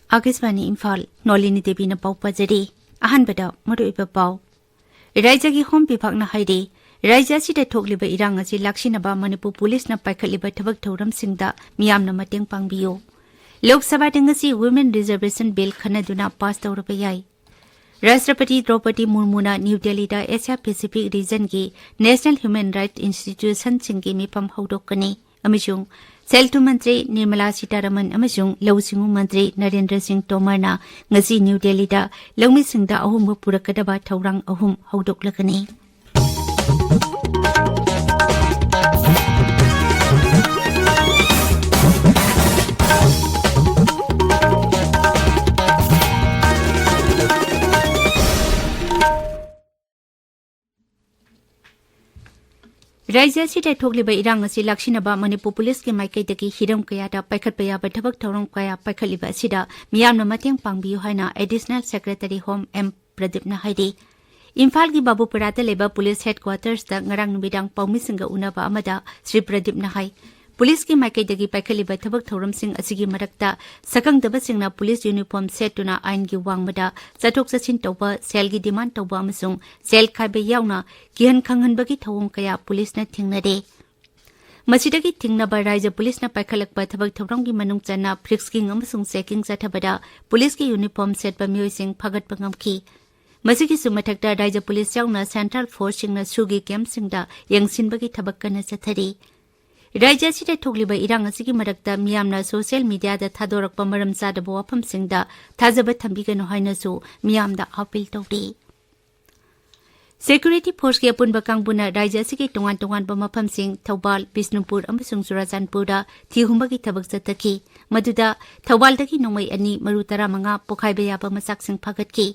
आकाशवाणी इम्फाल नोलिनी देवीना पाउ पजरी अहनबदा मरुइबा पाउ राज्यगी होम विभागना हाइरे राज्य असिदा थोकलिबा इरांग असि लाक्सिनबा मणिपुर पुलिसना पाइखलिबा थबक थौरमसिंगदा मियामना मतेंग पांगबियो लोक सभा दंगसी वुमेन रिजर्वेशन बिल खनदुना पास तौरबा याई राष्ट्रपति द्रौपदी मुर्मुना न्यू दिल्लीदा एशिया पैसिफिक रीजन की नेशनल ह्यूमन राइट इंस्टीट्यूशन सिंगी मिफम हौदोकनी अमिसुंग सेल्टू मंत्री निर्मला सीतारमन अमसुंग लौसिंगु मंत्री नरेंद्र सिंह तोमरना ngasi न्यू दिल्लीदा लौमिसिंगदा अहुम पुरकदबा थौरांग अहुम हौदोकलगनी राज्य असिदा थोकलिबा इरांग असि लाक्सिनबा मणिपुर पुलिस के माइकैदगी हिरम कयादा पाइखटपा याबा थबक थौरम कया पाइखलिबा असिदा मियामना मतेंग पांगबियु हाइना एडिशनल सेक्रेटरी होम एम प्रदीपना हाइदे इम्फाल की बाबूपुरादा लेबा पुलिस हेडक्वार्टर्स दा ngarang numidang पाउमिसिंगा उनबा अमदा श्री प्रदीपना हाइ पुलिस की माइकैदगी पाइखलिबा थबक थौरमसिंग असिगी मरक्ता सकंगदबसिंगना पुलिस यूनिफॉर्म सेटुना आइन की वांगमदा चथोक चसिन तौबा सेल की डिमांड तौबा अमसुंग सेल खाइबा यावना किहन खंगहनबगी थौंग कया पुलिसना थिंगनदे मसिदगी थिंगनबा राज्य पुलिसना पाइखलकबा थबक थौरमगी मनुंग चना फ्रिक्सिंग अमसुंग चेकिंग चथबदा पुलिस की यूनिफॉर्म सेटबा मियोइसिंग फगतबा ngamki मसिगी सुमथकता राज्य पुलिस यावना सेंट्रल फोर्स सिंगना सुगी कैंपसिंगदा यंगसिनबगी थबक कना चथरी राज्य असिदा थोकलिबा इरांग असिगी मरक्ता मियामना सोशल मीडिया दा थादोरकपा मरम चादबा वाफमसिंगदा थाजबा थंबिगनो हाइनसु मियामदा अपील तौदे सिक्योरिटी फोर्स के अपुनबा कांगबुना राज्य असिगी तोंगान तोंगानबा मफमसिंग थौबाल बिष्णुपुर अमसुंग चुराचानपुरदा थिहुंबगी थबक चतकी मदुदा थौबालदगी नोंमै अनि मरु 15 पोखाइबा याबा मसाकसिंग फगतकी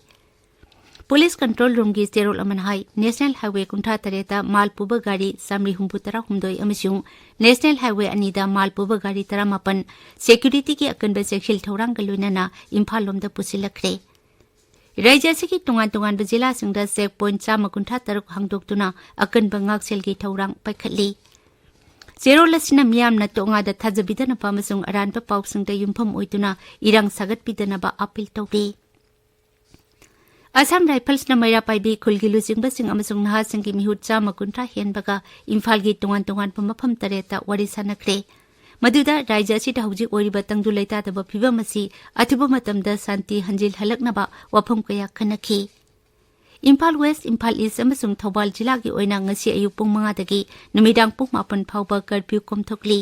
पुलिस कंट्रोल रूम की स्टेरोल अमन हाई नेशनल हाईवे कुंठा तरेता मालपुबा गाड़ी सामरी हुंबुतरा हुंदोई अमसुंग नेशनल हाईवे अनीदा मालपुबा गाड़ी 15 सिक्योरिटी की अकनबा सेक्शिल थौरांग गलुनना इम्फाल लोमदा पुसिलखरे राज्य की तोंगान तोंगान जिला सिंगदा चेक पॉइंट 153 हांगदोक्तुना अकनबा ngakсel की थौरांग पाइखली जेरोल असिना मियामना तोंगादा थाजबिदनबा अमसुंग अरानबा पाउसिंगदा युमफम ओइतुना इरांग सागतपिदनबा अपील तौदे असम राइफल्सना मैरा पाइबी खुलगी लुचिंगबसिंग अमसुंग नहासिंगी मिहुत 150 हेनबगा इम्फाल की तोंगान तोंगान मफम तरेता वारी सानखरे मदुदा राज्य असिदा हौजिक ओरिबा तंगदु लैतादबा फिबम असि अथिबा मतमदा शांति हंजिल हलकनबा वाफम कया खनखी इम्फाल वेस्ट इम्फाल ईस्ट अमसुंग थौबाल जिला की ओइना ngasi अयु पुंग 5 दगी नुमिदांग पुंग 4 फाउबा कर्फ्यू कोमथोकली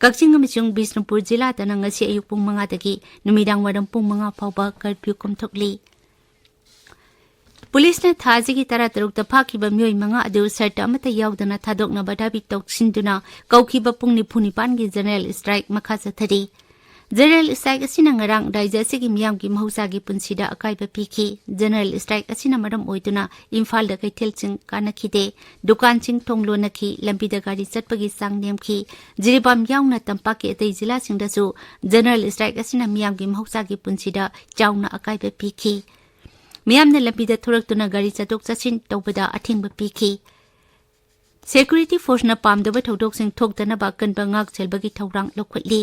कक्चिंग अमसुंग बिष्णुपुर जिला तना ngasi अयु पुंग 5 दगी नुमिदांग वरम पुंग 5 फाउबा कर्फ्यू कोमथोकली पुलिस ने थाजी की तरह तरुक फाकीब मियोई मंगा अदु सर्ट अमता यावदना थादोकनबा दाबी तौसिंदुना कौखीबा पुंग 9 की जनरल स्ट्राइक मखा चथरी जनरल स्ट्राइक असिना ngarang राज्य असिगी मियाम की महौसागी पुंसीदा अकाइबा पीखी जनरल स्ट्राइक असिना मरम ओइदुना इम्फाल दा कैथेलसिंग कानखीदे दुकानसिंग थोंगलोनखी लंबीदा गाड़ी चटपगी सांग नेमखी जिरिबाम यावना तंपाकी अतै जिला सिंगदासु जनरल स्ट्राइक असिना मियाम की महौसागी पुंसीदा चावना अकाइबा पीखी मियामना लंबीदा थोरक्तुना गाड़ी चटोक चसिन तौबदा अथिंग पीखी सिक्योरिटी फोर्सना पामदबा थौदोकसिंग थोक्तनबा कनबा ngakselbagi थौरांग लोखली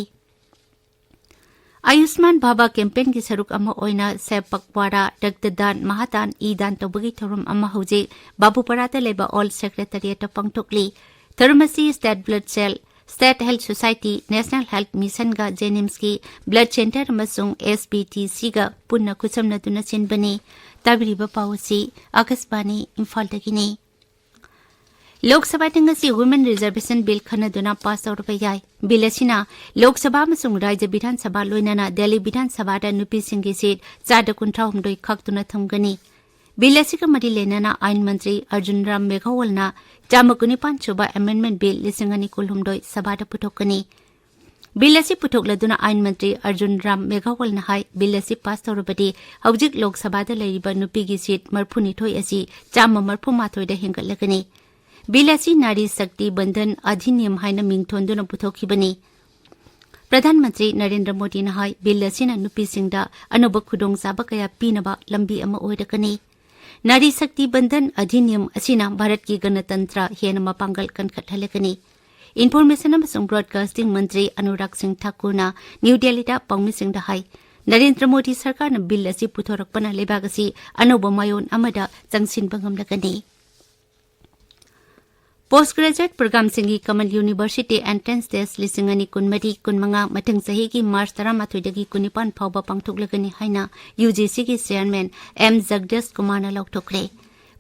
आयुष्मान बाबा कैंपेन की सरुक अमा ओइना सेपकवाड़ा रक्तदान महादान ईदान तौबगी थौरम अमा हौजे बाबूपराता लेबा ऑल सेक्रेटरिएट पांगथोकली थर्मसी state blood cell state health society national health mission का जेनिम्स की ब्लड सेंटर अमसुंग एसबीटीसी का पुन्ना खुसमनदुना सिनबने ताबिरिबा पावसी आकाशवाणी इम्फाल दगिनी लोकसभा दंगसी वुमेन रिजर्वेशन बिल खनदुना पास तौरबा याई बिल असिना लोकसभा अमसुंग राज्य विधानसभा लोइनना दिल्ली विधानसभादा नुपीसिंगी सीट 419 खक्तुना थमगनी बिल असिगा मरी लेनना आइन मंत्री अर्जुन राम मेघवालना 19 सुबा अमेंडमेंट बिल 2019 सभादा पुथोकनी बिल असि पुथोकलदुना आइन मंत्री अर्जुन राम मेघवालना हाई बिल असि पास तौरबदी हौजिक लोकसभादा लैरिबा नुपीगी सीट 32 असि 138 दा हेंगलगनी बिल असि नारी शक्ति बंधन अधिनियम हाइना मिंगथोंदुना पुथोखिबनी प्रधानमंत्री नरेंद्र मोदी ना हाई बिल असिना नुपीसिंगदा अनोबा खुदोंगचाबा कया पीनबा लंबी अमा ओइरकनी नारी शक्ति बंधन अधिनियम असिना भारत की गणतंत्र हेन मपांगल कनखटहलकनी इन्फॉर्मेशन अमसुंग ब्रॉडकास्टिंग मंत्री अनुराग सिंह ठाकुरना न्यू दिल्ली दा पाउमिसिंगदा high Narendra Modi Sarkarna bill asi puthorakpana lebak asi anoba mayon amada changsinba ngamlagani. Postgraduate program singi Kamal University Entrance Test lisingani kunmari kunmanga mathang sahi ki March 13 dagi kunipan phawba pangthuklagani haina UGC ki chairman M Jagdish Kumar na lauktokre.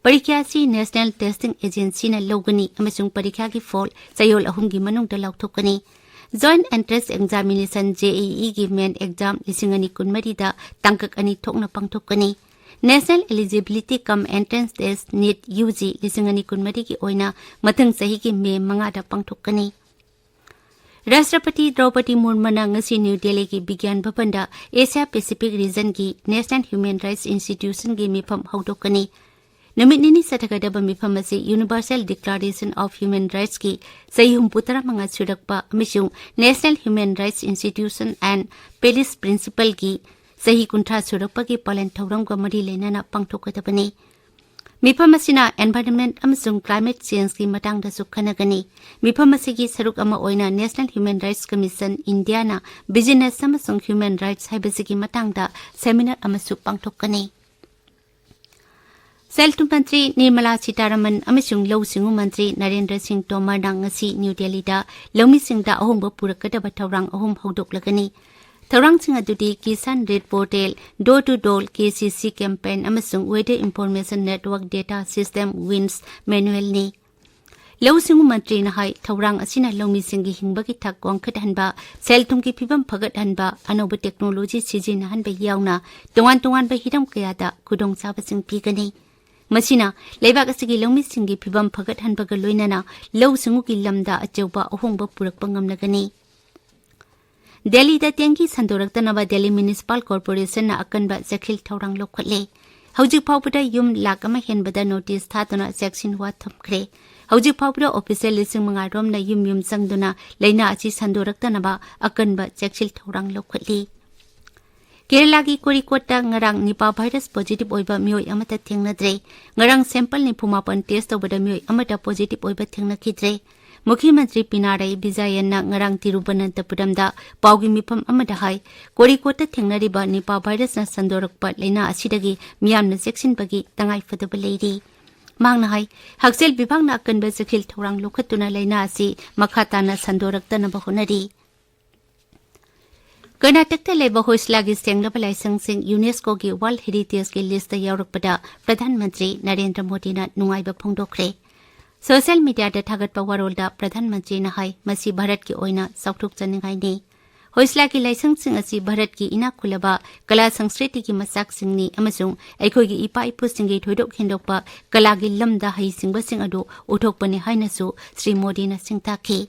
Parikya si National Testing Agency na logani amasung parikya ki fall sayol ahum gi manung da lauktokani. Joint Entrance Examination JEE ki main exam lisingani kunmari da tangkak ani thokna pangthokani. National Eligibility Cum Entrance Test NEET UG lisingani kunmari ki oina mathang sahi ki May mangada pangthokani. Rashtrapati Draupadi Murmu na ngasi New Delhi ki Bigyan Bhavan da Asia Pacific Region ki National Human Rights Institution ki mifam haudokani. Numit nini satagadaba mifam asi Universal Declaration of Human Rights ki sayhum putara mga surakpa misung National Human Rights Institution and Paris Principle ki sahi kuntra surakpa ki palan thawram ka mari lenana pangthokadabani. Mifam asina environment amasung climate change ki matang da sukhanagani. Mifam asigi saruk ama oina National Human Rights Commission India na business amasung human rights haibasigi matang da seminar amasuk pangthokani. Seltu Mantri Nirmala Sitaraman amasung Law Singu Mantri Narendra Singh Tomar na ngasi New Delhi da lawmi singda ahomba purakadaba thawrang ahom haudoklagani. Thawrang sing adudi Kisan Red Portal Door to Door KCC campaign amasung Weather Information Network Data System WINS manual ni. Law Singu Mantri na hai thawrang asina lawmi singi hingbagi thak wangkhathanba seltum ki phibam phagathanba anoba technology sijinahanba yauna tongan ba hiram kayada kudong sabasing pigani. Masina leibak asigi lawmi singi phibam phagathanbaga loinana law singu ki lamda achauba ahongba purakpa ngamlagani. Delhi da tiangi sandoraktanaba Delhi Municipal Corporation na akanba zakhil thawrang lokhatle. Hawjik phawbada yum lakama henbada notice thatuna section wa thamkre. Hawjik phawbada official lising mga rom na yum sangduna leina achi sandoraktanaba akanba zakhil thawrang lokhatle. Kerala ki Kozhikode ngarang Nipah virus positive oiba mioi amata thengnadre. Ngarang sample ni pumapan test obada mioi amata positive oiba thengnakidre. Mukhyamantri Pinarayi Vijayan na ngarang Tiruvananthapuram da paugi mifam amada hai Kozhikode thengnariba Nipah virus na sandorakpa leina asidagi miyamna cheksinbagi tangai fadaba leiri. Mangna hai Haksel Bibhag na akanba zakhil thawrang lokhatuna leina asi makhatana sandoraktanaba honari. Karnataka leba hoislagi senglaba laisang sing UNESCO ki World Heritage ki list yaurakpada Pradhan Mantri Narendra Modi na nungaiba phongdokre. Social media da thagatpa warolda Pradhan Mantri na hai masi Bharat ki oina sauthuk chaningai ni. Hoislagi laisang sing asi Bharat ki ina khulaba kala sangskriti ki masak singni amasung aikoi gi ipa ipu singi thoidok hendokpa kala gi lamda hai singba sing adu uthokpani hainasu Sri Modi na singtakhi.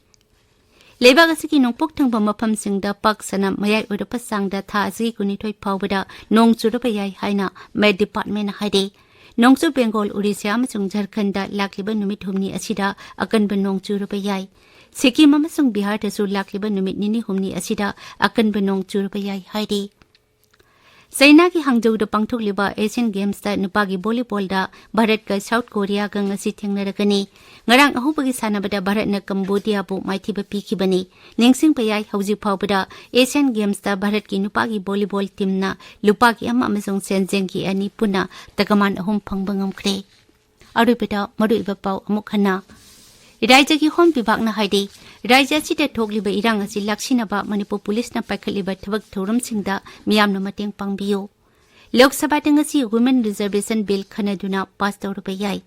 Leibak asigi nongpok thangba mafam singda pak sana mayai oidapa sangda tha asigi kunithoi phawbada nong churapa yai haina Met Department haide. Nongchu Bengal Odisha amasung Jharkhand da lakliba numit humni asida akanba nong churapa yai. Sikkim amasung Bihar da su lakliba numit nini humni asida akanba nong churapa yai haide. China ki Hangzhou da pangthokliba Asian Games da nupagi volleyball da Bharat ka South Korea ka ngasi thengnaragani. Ngarang ahubagi sanabada Bharat na Cambodia bu maithiba pikhibani. Ningsing payai hawji phawbada Asian Games da Bharat ki nupagi volleyball team na lupagi ama amasung senjeng ki ani puna takaman ahum phangba ngamkre. Arupeta maruiba pau amuk hana. Raja ki Home Vibhag na haide Raja sida thokliba irang asi laksinaba Manipur Police na paikhatliba thabak thoram singda miyamna mateng pangbiyo. Lok Sabha da ngasi Women Reservation Bill khanaduna pass tawraba yai.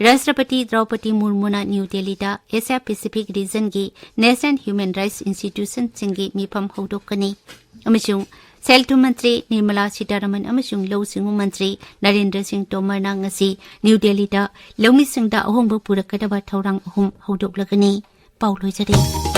Rashtrapati Draupadi Murmu na New Delhi da Asia Pacific Region ki National Human Rights Institution singi mifam haudokani. Amasung Seltu Mantri Nirmala Sitaraman amasung Law Singu Mantri Narendra Singh Tomar na ngasi New Delhi da lawmi singda ahomba purakadaba thawrang ahom haudoklagani. Paulo Jare.